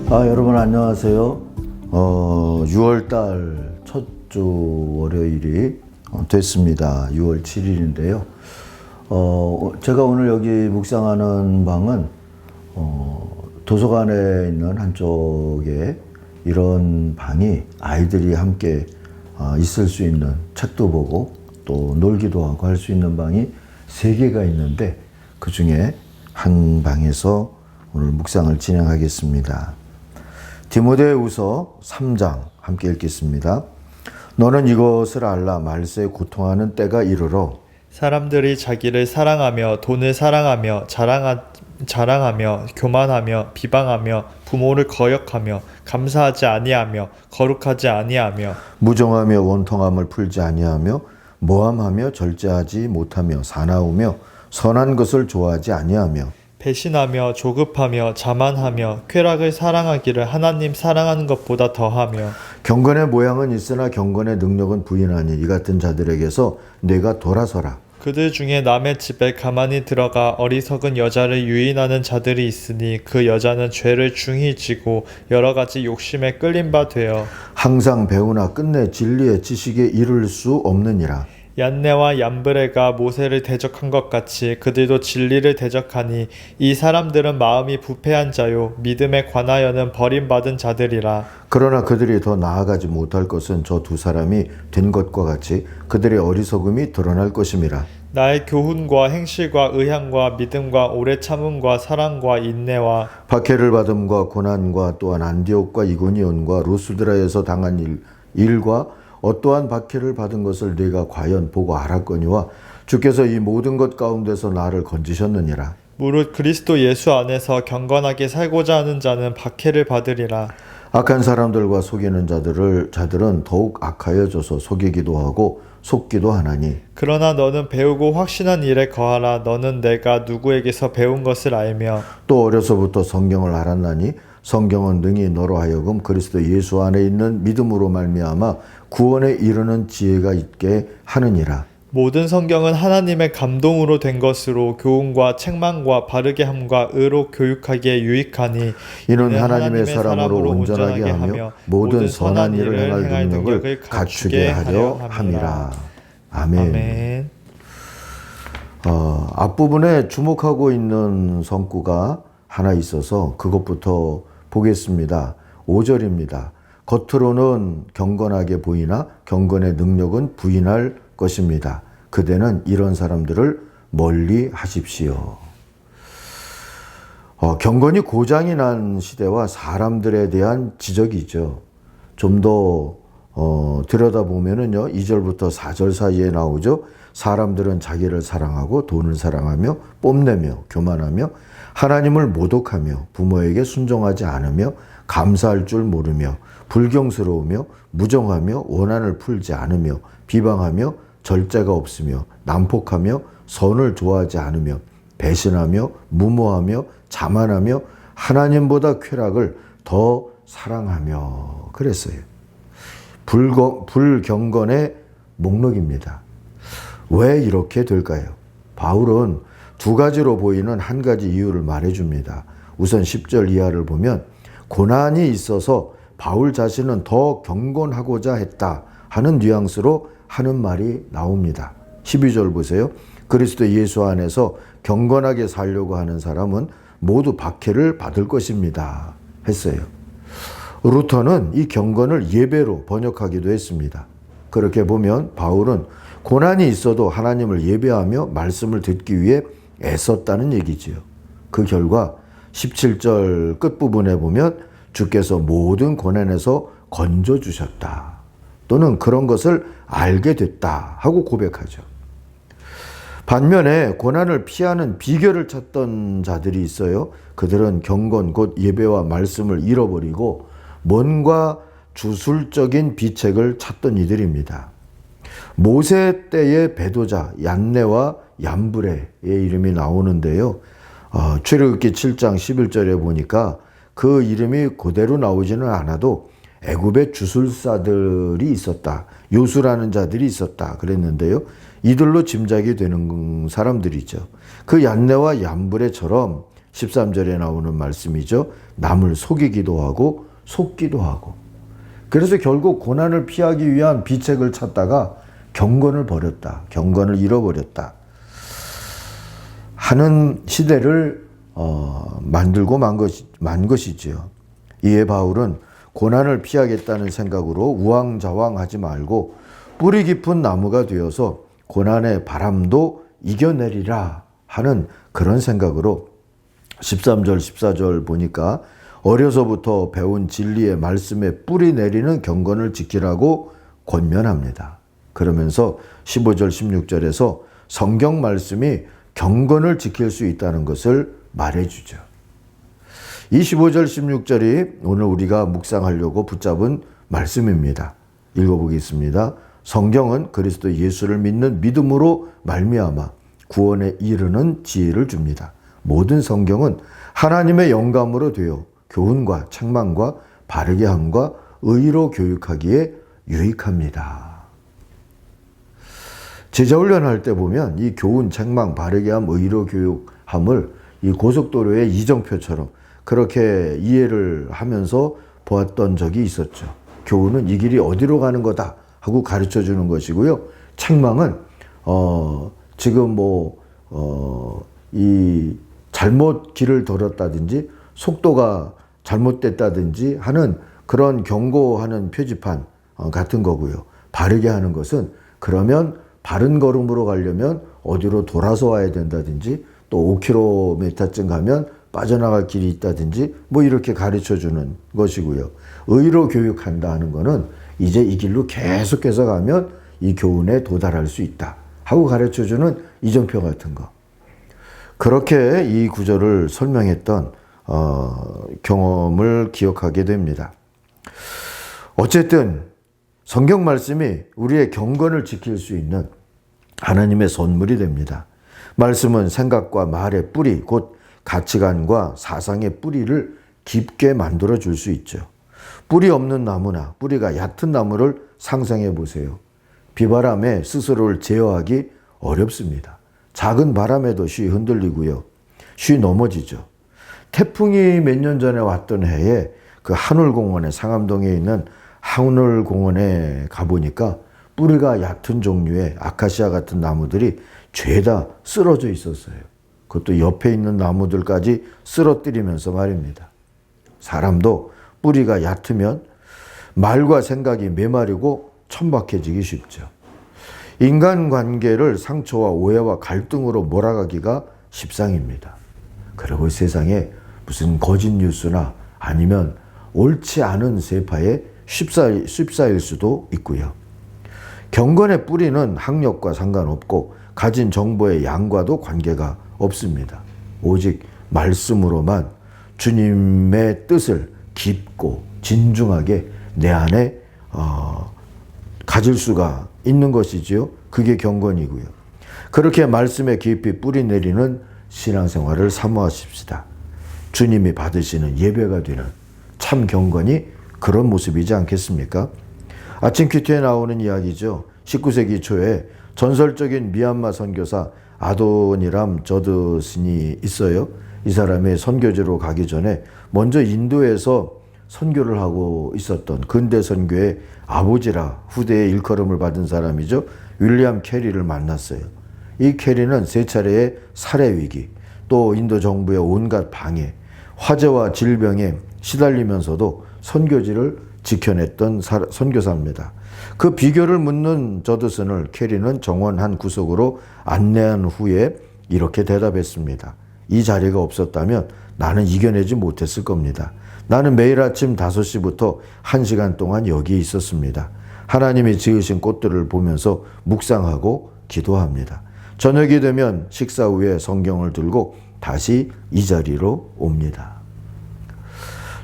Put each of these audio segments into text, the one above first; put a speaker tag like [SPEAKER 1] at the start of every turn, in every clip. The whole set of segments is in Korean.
[SPEAKER 1] 여러분 안녕하세요. 6월달 첫 주 월요일이 됐습니다. 6월 7일인데요. 제가 오늘 여기 묵상하는 방은 도서관에 있는 한쪽에 이런 방이 아이들이 함께 있을 수 있는, 책도 보고 또 놀기도 하고 할 수 있는 방이 3개가 있는데, 그 중에 한 방에서 오늘 묵상을 진행하겠습니다. 디모데후서 3장 함께 읽겠습니다. 너는 이것을 알라. 말세에 고통하는 때가 이르러
[SPEAKER 2] 사람들이 자기를 사랑하며 돈을 사랑하며 자랑하며 교만하며 비방하며 부모를 거역하며 감사하지 아니하며 거룩하지 아니하며
[SPEAKER 1] 무정하며 원통함을 풀지 아니하며 모함하며 절제하지 못하며 사나우며 선한 것을 좋아하지 아니하며
[SPEAKER 2] 배신하며 조급하며 자만하며 쾌락을 사랑하기를 하나님 사랑하는 것보다 더하며
[SPEAKER 1] 경건의 모양은 있으나 경건의 능력은 부인하니 이 같은 자들에게서 내가 돌아서라.
[SPEAKER 2] 그들 중에 남의 집에 가만히 들어가 어리석은 여자를 유인하는 자들이 있으니 그 여자는 죄를 중히 지고 여러 가지 욕심에 끌린 바 되어
[SPEAKER 1] 항상 배우나 끝내 진리의 지식에 이를 수 없느니라.
[SPEAKER 2] 얀네와 얀브레가 모세를 대적한 것 같이 그들도 진리를 대적하니 이 사람들은 마음이 부패한 자요 믿음에 관하여는 버림받은 자들이라.
[SPEAKER 1] 그러나 그들이 더 나아가지 못할 것은 저 두 사람이 된 것과 같이 그들의 어리석음이 드러날 것임이라.
[SPEAKER 2] 나의 교훈과 행실과 의향과 믿음과 오래 참음과 사랑과 인내와
[SPEAKER 1] 박해를 받음과 고난과 또한 안디옥과 이고니온과 루스드라에서 당한 일과 어떠한 박해를 받은 것을 네가 과연 보고 알았거니와 주께서 이 모든 것 가운데서 나를 건지셨느니라.
[SPEAKER 2] 무릇 그리스도 예수 안에서 경건하게 살고자 하는 자는 박해를 받으리라.
[SPEAKER 1] 악한 사람들과 속이는 자들은 더욱 악하여져서 속이기도 하고 속기도 하나니
[SPEAKER 2] 그러나 너는 배우고 확신한 일에 거하라. 너는 내가 누구에게서 배운 것을 알며
[SPEAKER 1] 또 어려서부터 성경을 알았나니 성경은 능히 너로 하여금 그리스도 예수 안에 있는 믿음으로 말미암아 구원에 이르는 지혜가 있게 하느니라.
[SPEAKER 2] 모든 성경은 하나님의 감동으로 된 것으로 교훈과 책망과 바르게 함과 의로 교육하기에 유익하니
[SPEAKER 1] 이는 하나님의 사람으로 온전하게 하며 모든 선한 일을 행할 능력을 갖추게 하려 함이라. 아멘. 앞부분에 주목하고 있는 성구가 하나 있어서 그것부터 보겠습니다. 5절입니다. 겉으로는 경건하게 보이나 경건의 능력은 부인할 것입니다. 그대는 이런 사람들을 멀리 하십시오. 경건이 고장이 난 시대와 사람들에 대한 지적이죠. 좀 더 들여다보면은요, 2절부터 4절 사이에 나오죠. 사람들은 자기를 사랑하고 돈을 사랑하며 뽐내며 교만하며 하나님을 모독하며 부모에게 순종하지 않으며 감사할 줄 모르며 불경스러우며 무정하며 원한을 풀지 않으며 비방하며 절제가 없으며 난폭하며 선을 좋아하지 않으며 배신하며 무모하며 자만하며 하나님보다 쾌락을 더 사랑하며 그랬어요. 불경건의 목록입니다. 왜 이렇게 될까요? 바울은 2가지로 보이는 한 가지 이유를 말해줍니다. 우선 10절 이하를 보면 고난이 있어서 바울 자신은 더 경건하고자 했다 하는 뉘앙스로 하는 말이 나옵니다. 12절 보세요. 그리스도 예수 안에서 경건하게 살려고 하는 사람은 모두 박해를 받을 것입니다 했어요. 루터는 이 경건을 예배로 번역하기도 했습니다. 그렇게 보면 바울은 고난이 있어도 하나님을 예배하며 말씀을 듣기 위해 애썼다는 얘기지요. 그 결과 17절 끝부분에 보면 주께서 모든 고난에서 건져주셨다 또는 그런 것을 알게 됐다 하고 고백하죠. 반면에 고난을 피하는 비결을 찾던 자들이 있어요. 그들은 경건 곧 예배와 말씀을 잃어버리고 뭔가 주술적인 비책을 찾던 이들입니다. 모세 때의 배도자 얀네와 얀브레의 이름이 나오는데요. 출애굽기 7장 11절에 보니까 그 이름이 그대로 나오지는 않아도 애굽의 주술사들이 있었다. 요수라는 자들이 있었다. 그랬는데요. 이들로 짐작이 되는 사람들이죠. 그 얀네와 얀브레처럼 13절에 나오는 말씀이죠. 남을 속이기도 하고 속기도 하고. 그래서 결국 고난을 피하기 위한 비책을 찾다가 경건을 버렸다. 경건을 잃어버렸다. 하는 시대를 만들고 만 것이지요. 이에 바울은 고난을 피하겠다는 생각으로 우왕좌왕하지 말고 뿌리 깊은 나무가 되어서 고난의 바람도 이겨내리라 하는 그런 생각으로 13절 14절 보니까 어려서부터 배운 진리의 말씀에 뿌리 내리는 경건을 지키라고 권면합니다. 그러면서 15절 16절에서 성경 말씀이 경건을 지킬 수 있다는 것을 말해주죠. 이 15절 16절이 오늘 우리가 묵상하려고 붙잡은 말씀입니다. 읽어보겠습니다. 성경은 그리스도 예수를 믿는 믿음으로 말미암아 구원에 이르는 지혜를 줍니다. 모든 성경은 하나님의 영감으로 되어 교훈과 책망과 바르게 함과 의로 교육하기에 유익합니다. 제자훈련할 때 보면 이 교훈, 책망, 바르게 함, 의로 교육함을 이 고속도로의 이정표처럼 그렇게 이해를 하면서 보았던 적이 있었죠. 교훈은 이 길이 어디로 가는 거다 하고 가르쳐 주는 것이고요. 책망은 지금 이 잘못 길을 돌았다든지 속도가 잘못됐다든지 하는 그런 경고하는 표지판 같은 거고요. 바르게 하는 것은 그러면 바른 걸음으로 가려면 어디로 돌아서 와야 된다든지 또 5km쯤 가면 빠져나갈 길이 있다든지 이렇게 가르쳐 주는 것이고요. 의로 교육한다 하는 거는 이제 이 길로 계속해서 가면 이 교훈에 도달할 수 있다 하고 가르쳐 주는 이정표 같은 거. 그렇게 이 구절을 설명했던 경험을 기억하게 됩니다. 어쨌든 성경 말씀이 우리의 경건을 지킬 수 있는 하나님의 선물이 됩니다. 말씀은 생각과 말의 뿌리, 곧 가치관과 사상의 뿌리를 깊게 만들어 줄 수 있죠. 뿌리 없는 나무나 뿌리가 얕은 나무를 상상해 보세요. 비바람에 스스로를 제어하기 어렵습니다. 작은 바람에도 쉬 흔들리고요. 쉬 넘어지죠. 태풍이 몇 년 전에 왔던 해에 그 한울공원에, 상암동에 있는 한울공원에 가보니까 뿌리가 얕은 종류의 아카시아 같은 나무들이 죄다 쓰러져 있었어요. 그것도 옆에 있는 나무들까지 쓰러뜨리면서 말입니다. 사람도 뿌리가 얕으면 말과 생각이 메마르고 천박해지기 쉽죠. 인간관계를 상처와 오해와 갈등으로 몰아가기가 십상입니다. 그리고 세상에 무슨 거짓 뉴스나 아니면 옳지 않은 세파에 휩싸일 수도 있고요. 경건의 뿌리는 학력과 상관없고 가진 정보의 양과도 관계가 없습니다. 오직 말씀으로만 주님의 뜻을 깊고 진중하게 내 안에 가질 수가 있는 것이지요. 그게 경건이고요. 그렇게 말씀에 깊이 뿌리 내리는 신앙생활을 사모하십시다. 주님이 받으시는 예배가 되는 참 경건이 그런 모습이지 않겠습니까? 아침 큐티에 나오는 이야기죠. 19세기 초에 전설적인 미얀마 선교사 아도니람 저드슨이 있어요. 이 사람이 선교지로 가기 전에 먼저 인도에서 선교를 하고 있었던 근대 선교의 아버지라 후대의 일컬음을 받은 사람이죠. 윌리엄 캐리를 만났어요. 이 캐리는 세 차례의 살해 위기, 또 인도 정부의 온갖 방해, 화재와 질병에 시달리면서도 선교지를 지켜냈던 선교사입니다. 그 비결을 묻는 저드슨을 캐리는 정원 한 구석으로 안내한 후에 이렇게 대답했습니다. 이 자리가 없었다면 나는 이겨내지 못했을 겁니다. 나는 매일 아침 5시부터 1시간 동안 여기에 있었습니다. 하나님이 지으신 꽃들을 보면서 묵상하고 기도합니다. 저녁이 되면 식사 후에 성경을 들고 다시 이 자리로 옵니다.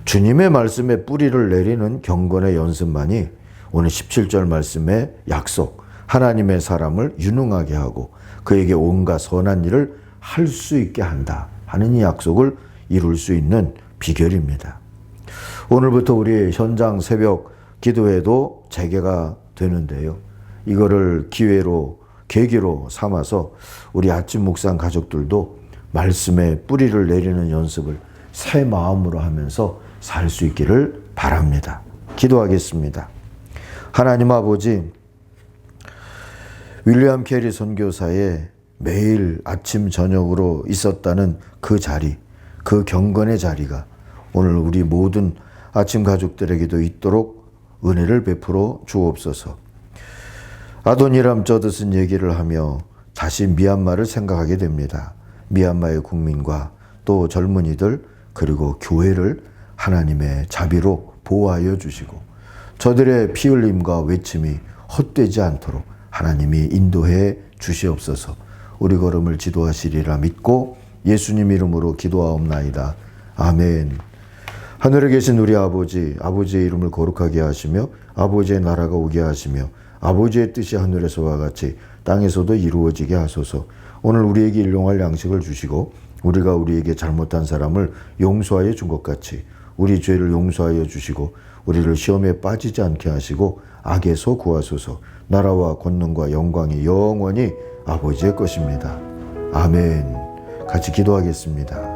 [SPEAKER 1] 주님의 말씀에 뿌리를 내리는 경건의 연습만이 오늘 17절 말씀의 약속, 하나님의 사람을 유능하게 하고 그에게 온갖 선한 일을 할 수 있게 한다 하는 이 약속을 이룰 수 있는 비결입니다. 오늘부터 우리 현장 새벽 기도회도 재개가 되는데요. 이거를 기회로, 계기로 삼아서 우리 아침 묵상 가족들도 말씀에 뿌리를 내리는 연습을 새 마음으로 하면서 살 수 있기를 바랍니다. 기도하겠습니다. 하나님 아버지, 윌리엄 캐리 선교사의 매일 아침 저녁으로 있었다는 그 자리, 그 경건의 자리가 오늘 우리 모든 아침 가족들에게도 있도록 은혜를 베풀어 주옵소서. 아도니람 저드슨 얘기를 하며 다시 미얀마를 생각하게 됩니다. 미얀마의 국민과 또 젊은이들 그리고 교회를 하나님의 자비로 보호하여 주시고 저들의 피 흘림과 외침이 헛되지 않도록 하나님이 인도해 주시옵소서. 우리 걸음을 지도하시리라 믿고 예수님 이름으로 기도하옵나이다. 아멘. 하늘에 계신 우리 아버지, 아버지의 이름을 거룩하게 하시며 아버지의 나라가 오게 하시며 아버지의 뜻이 하늘에서와 같이 땅에서도 이루어지게 하소서. 오늘 우리에게 일용할 양식을 주시고 우리가 우리에게 잘못한 사람을 용서하여 준 것 같이 우리 죄를 용서하여 주시고 우리를 시험에 빠지지 않게 하시고 악에서 구하소서. 나라와 권능과 영광이 영원히 아버지의 것입니다. 아멘. 같이 기도하겠습니다.